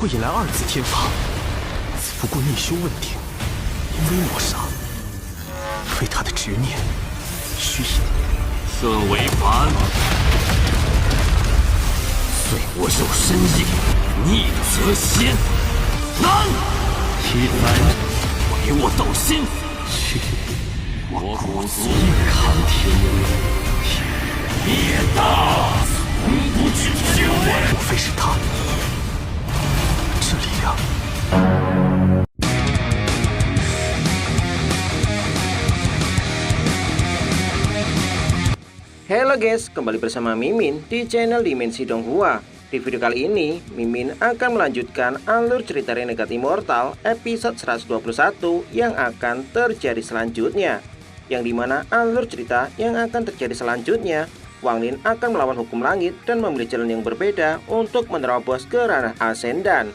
会引来二次天罚，此不过逆修问鼎，因为抹杀，为他的执念，虚引孙为凡，遂我肉身意，逆则先，难！一凡唯我斗心，去我骨足抗天灭道，从不惧修为。莫非是他？这力量。Halo guys, kembali bersama Mimin di channel Dimensi Donghua. Di video kali ini, Mimin akan melanjutkan alur cerita Renegat Immortal episode 121 yang akan terjadi selanjutnya. Yang dimana alur cerita yang akan terjadi selanjutnya, Wang Lin akan melawan hukum langit dan memilih jalan yang berbeda untuk menerobos ke ranah Ascendan.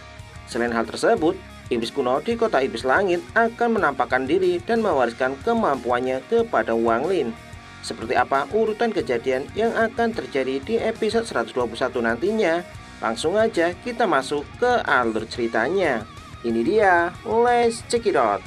Selain hal tersebut, iblis kuno di kota iblis langit akan menampakkan diri dan mewariskan kemampuannya kepada Wang Lin. Seperti apa urutan kejadian yang akan terjadi di episode 121 nantinya? Langsung aja kita masuk ke alur ceritanya. Ini dia, let's check it out.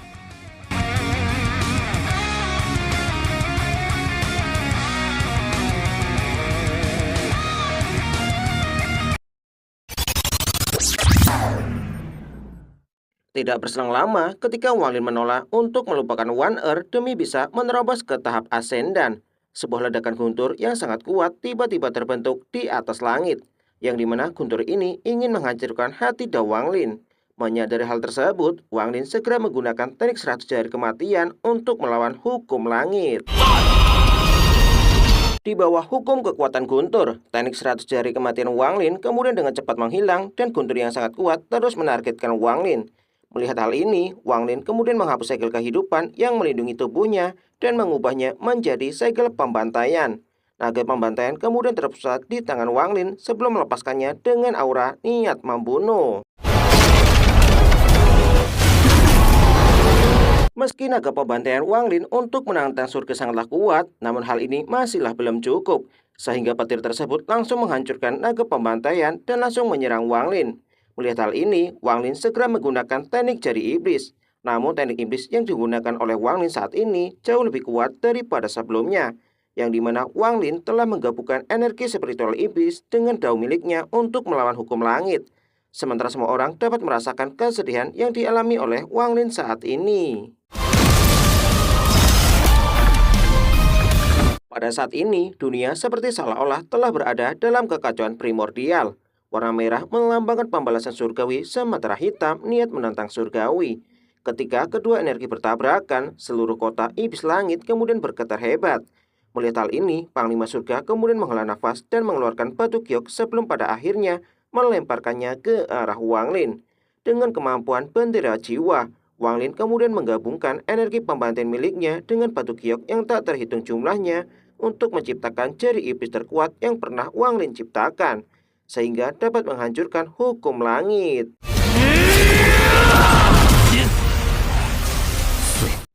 Tidak berselang lama ketika Wang Lin menolak untuk melupakan One Earth demi bisa menerobos ke tahap Ascendan. Sebuah ledakan guntur yang sangat kuat tiba-tiba terbentuk di atas langit, yang dimana guntur ini ingin menghancurkan hati Da Wang Lin. Menyadari hal tersebut, Wang Lin segera menggunakan teknik 100 jari kematian untuk melawan hukum langit. Di bawah hukum kekuatan guntur, teknik 100 jari kematian Wang Lin kemudian dengan cepat menghilang dan guntur yang sangat kuat terus menargetkan Wang Lin. Melihat hal ini, Wang Lin kemudian menghapus segel kehidupan yang melindungi tubuhnya dan mengubahnya menjadi segel pembantaian. Naga pembantaian kemudian terpusat di tangan Wang Lin sebelum melepaskannya dengan aura niat membunuh. Meski naga pembantaian Wang Lin untuk menantang surga sangatlah kuat, namun hal ini masihlah belum cukup, sehingga petir tersebut langsung menghancurkan naga pembantaian dan langsung menyerang Wang Lin. Melihat hal ini, Wang Lin segera menggunakan teknik jari iblis. Namun teknik iblis yang digunakan oleh Wang Lin saat ini jauh lebih kuat daripada sebelumnya, yang dimana Wang Lin telah menggabungkan energi spiritual iblis dengan dao miliknya untuk melawan hukum langit. Sementara semua orang dapat merasakan kesedihan yang dialami oleh Wang Lin saat ini. Pada saat ini, dunia seperti seolah-olah telah berada dalam kekacauan primordial. Warna merah melambangkan pembalasan surgawi, sementara hitam niat menentang surgawi. Ketika kedua energi bertabrakan, seluruh kota iblis langit kemudian bergetar hebat. Melihat hal ini, Panglima Surga kemudian menghela nafas dan mengeluarkan batu giok sebelum pada akhirnya melemparkannya ke arah Wang Lin. Dengan kemampuan bendera jiwa, Wang Lin kemudian menggabungkan energi pembantaian miliknya dengan batu giok yang tak terhitung jumlahnya untuk menciptakan jari iblis terkuat yang pernah Wang Lin ciptakan, sehingga dapat menghancurkan hukum langit.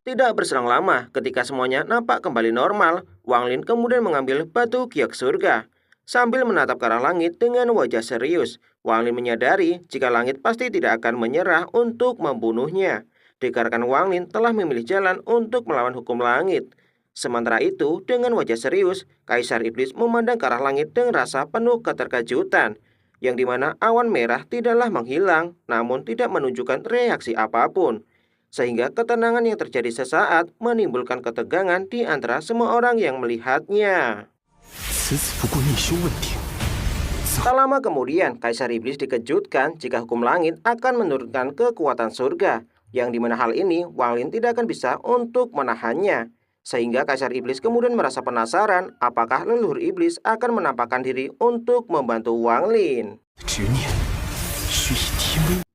Tidak berselang lama, ketika semuanya nampak kembali normal, Wang Lin kemudian mengambil batu giok surga. Sambil menatap ke arah langit dengan wajah serius, Wang Lin menyadari jika langit pasti tidak akan menyerah untuk membunuhnya, dikarenakan Wang Lin telah memilih jalan untuk melawan hukum langit. Sementara itu, dengan wajah serius, Kaisar Iblis memandang ke arah langit dengan rasa penuh keterkejutan, yang dimana awan merah tidaklah menghilang, namun tidak menunjukkan reaksi apapun, sehingga ketenangan yang terjadi sesaat menimbulkan ketegangan di antara semua orang yang melihatnya. Tak lama kemudian, Kaisar Iblis dikejutkan jika hukum langit akan menurunkan kekuatan surga, yang dimana hal ini Wang Lin tidak akan bisa untuk menahannya. Sehingga Kaisar Iblis kemudian merasa penasaran apakah leluhur iblis akan menampakkan diri untuk membantu Wang Lin.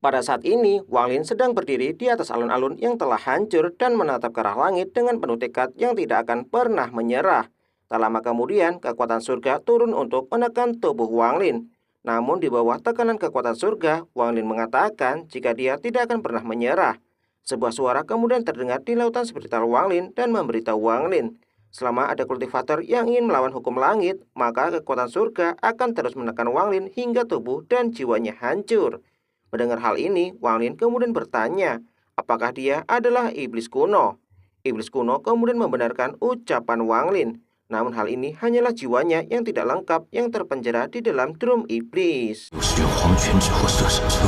Pada saat ini, Wang Lin sedang berdiri di atas alun-alun yang telah hancur dan menatap ke arah langit dengan penuh tekad yang tidak akan pernah menyerah. Tak lama kemudian, kekuatan surga turun untuk menekan tubuh Wang Lin. Namun di bawah tekanan kekuatan surga, Wang Lin mengatakan jika dia tidak akan pernah menyerah. Sebuah suara kemudian terdengar di lautan spiritual Wang Lin dan memberitahu Wang Lin, selama ada kultivator yang ingin melawan hukum langit, maka kekuatan surga akan terus menekan Wang Lin hingga tubuh dan jiwanya hancur. Mendengar hal ini, Wang Lin kemudian bertanya, apakah dia adalah iblis kuno? Iblis kuno kemudian membenarkan ucapan Wang Lin. Namun hal ini hanyalah jiwanya yang tidak lengkap yang terpenjara di dalam drum iblis. 有使用黄泉之后射手车。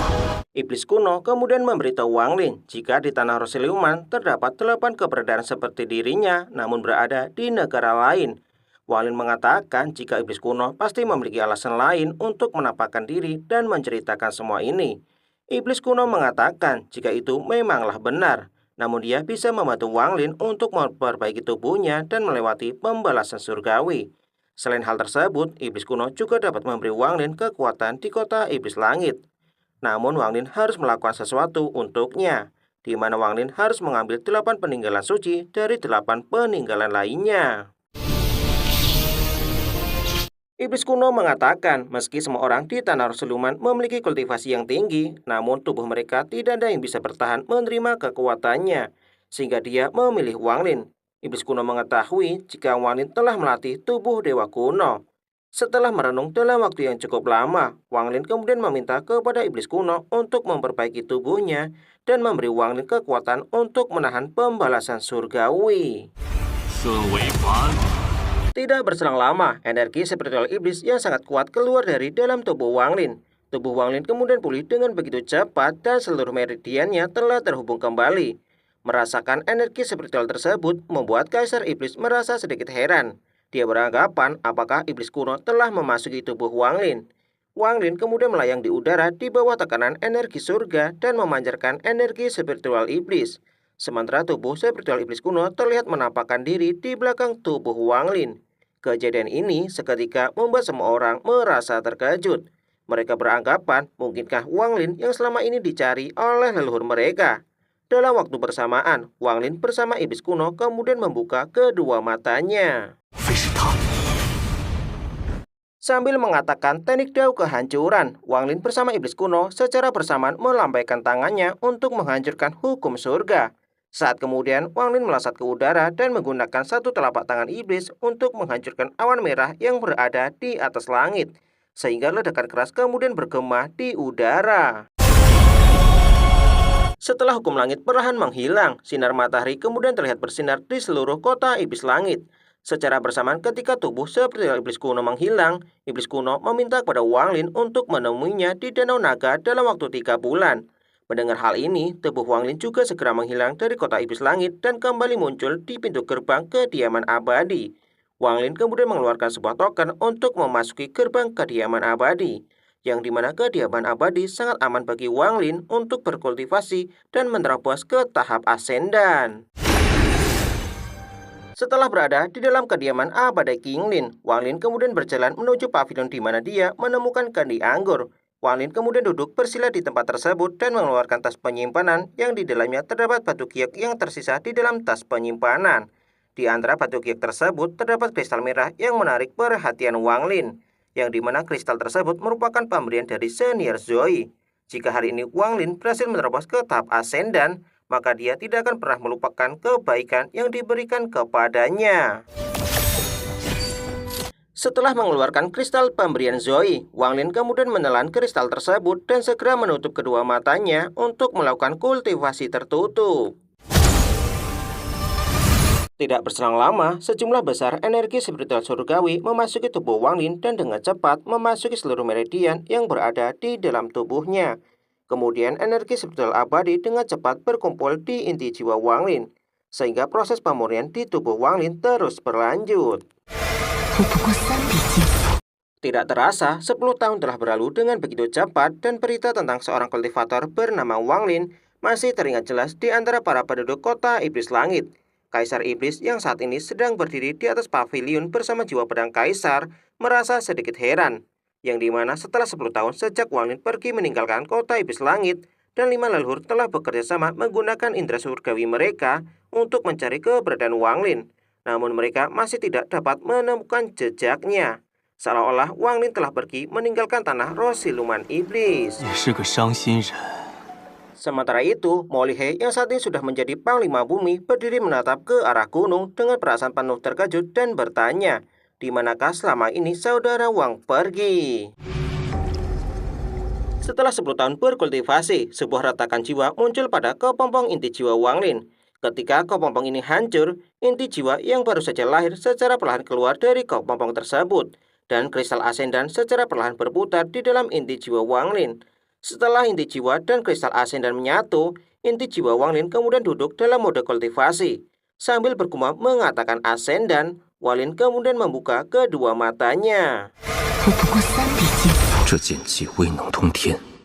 Iblis kuno kemudian memberitahu Wang Lin jika di tanah Rosiluman terdapat 8 keberadaan seperti dirinya namun berada di negara lain. Wang Lin mengatakan jika iblis kuno pasti memiliki alasan lain untuk menampakkan diri dan menceritakan semua ini. Iblis kuno mengatakan jika itu memanglah benar, namun dia bisa membantu Wang Lin untuk memperbaiki tubuhnya dan melewati pembalasan surgawi. Selain hal tersebut, iblis kuno juga dapat memberi Wang Lin kekuatan di kota iblis langit. Namun Wang Lin harus melakukan sesuatu untuknya, di mana Wang Lin harus mengambil 8 peninggalan suci dari 8 peninggalan lainnya. Iblis kuno mengatakan meski semua orang di tanah Rosiluman memiliki kultivasi yang tinggi, namun tubuh mereka tidak ada yang bisa bertahan menerima kekuatannya, sehingga dia memilih Wang Lin. Iblis kuno mengetahui jika Wang Lin telah melatih tubuh dewa kuno. Setelah merenung dalam waktu yang cukup lama, Wang Lin kemudian meminta kepada iblis kuno untuk memperbaiki tubuhnya dan memberi Wang Lin kekuatan untuk menahan pembalasan surgawi. 孙为凡， Tidak berselang lama, energi spiritual iblis yang sangat kuat keluar dari dalam tubuh Wang Lin. Tubuh Wang Lin kemudian pulih dengan begitu cepat dan seluruh meridiannya telah terhubung kembali. Merasakan energi spiritual tersebut membuat Kaisar Iblis merasa sedikit heran. Dia beranggapan apakah iblis kuno telah memasuki tubuh Wang Lin. Wang Lin kemudian melayang di udara di bawah tekanan energi surga dan memancarkan energi spiritual iblis. Sementara tubuh spiritual iblis kuno terlihat menampakkan diri di belakang tubuh Wang Lin. Kejadian ini seketika membuat semua orang merasa terkejut. Mereka beranggapan mungkinkah Wang Lin yang selama ini dicari oleh leluhur mereka. Dalam waktu bersamaan, Wang Lin bersama iblis kuno kemudian membuka kedua matanya. 非是他。 Sambil mengatakan teknik dao kehancuran, Wang Lin bersama iblis kuno secara bersamaan melambaikan tangannya untuk menghancurkan hukum surga. Saat kemudian Wang Lin melesat ke udara dan menggunakan satu telapak tangan iblis untuk menghancurkan awan merah yang berada di atas langit, sehingga ledakan keras kemudian bergema di udara. Setelah hukum langit perlahan menghilang, sinar matahari kemudian terlihat bersinar di seluruh kota iblis langit. Secara bersamaan ketika tubuh seperti iblis kuno menghilang, iblis kuno meminta kepada Wang Lin untuk menemuinya di Danau Naga dalam waktu 3 bulan. Mendengar hal ini, tubuh Wang Lin juga segera menghilang dari kota iblis langit dan kembali muncul di pintu gerbang kediaman abadi. Wang Lin kemudian mengeluarkan sebuah token untuk memasuki gerbang kediaman abadi, yang dimana kediaman abadi sangat aman bagi Wang Lin untuk berkultivasi dan menerobos ke tahap asendan. Setelah berada di dalam kediaman abadi King Lin, Wang Lin kemudian berjalan menuju pavilion di mana dia menemukan kandi anggur. Wang Lin kemudian duduk bersila di tempat tersebut dan mengeluarkan tas penyimpanan yang di dalamnya terdapat batu giok yang tersisa di dalam tas penyimpanan. Di antara batu giok tersebut terdapat kristal merah yang menarik perhatian Wang Lin, yang dimana kristal tersebut merupakan pemberian dari senior Zoe. Jika hari ini Wang Lin berhasil menerobos ke tahap asendan, maka dia tidak akan pernah melupakan kebaikan yang diberikan kepadanya. Setelah mengeluarkan kristal pemberian Zoe, Wang Lin kemudian menelan kristal tersebut dan segera menutup kedua matanya untuk melakukan kultivasi tertutup. Tidak berselang lama, sejumlah besar energi spiritual surgawi memasuki tubuh Wang Lin dan dengan cepat memasuki seluruh meridian yang berada di dalam tubuhnya. Kemudian energi spiritual abadi dengan cepat berkumpul di inti jiwa Wang Lin, sehingga proses pemurnian di tubuh Wang Lin terus berlanjut. Tidak terasa, 10 tahun telah berlalu dengan begitu cepat dan berita tentang seorang kultivator bernama Wang Lin masih teringat jelas di antara para penduduk kota iblis langit. Kaisar iblis yang saat ini sedang berdiri di atas pavilion bersama jiwa pedang kaisar merasa sedikit heran, yang dimana setelah 10 tahun sejak Wang Lin pergi meninggalkan kota iblis langit dan 5 leluhur telah bekerja sama menggunakan indera surgawi mereka untuk mencari keberadaan Wang Lin. Namun mereka masih tidak dapat menemukan jejaknya. Seolah-olah Wang Lin telah pergi meninggalkan tanah Rosiluman iblis. 也是个伤心人。 Sementara itu, Mo Lihai yang saat ini sudah menjadi panglima bumi berdiri menatap ke arah gunung dengan perasaan penuh terkejut dan bertanya, di manakah selama ini saudara Wang pergi? Setelah 10 tahun berkultivasi, sebuah retakan jiwa muncul pada kepompong inti jiwa Wang Lin. Ketika kepompong ini hancur, inti jiwa yang baru saja lahir secara perlahan keluar dari kepompong tersebut, dan kristal asendan secara perlahan berputar di dalam inti jiwa Wang Lin. Setelah inti jiwa dan kristal asendan menyatu, inti jiwa Wang Lin kemudian duduk dalam mode kultivasi. Sambil bergumam mengatakan asendan, Wang Lin kemudian membuka kedua matanya. 这剑气威能通天，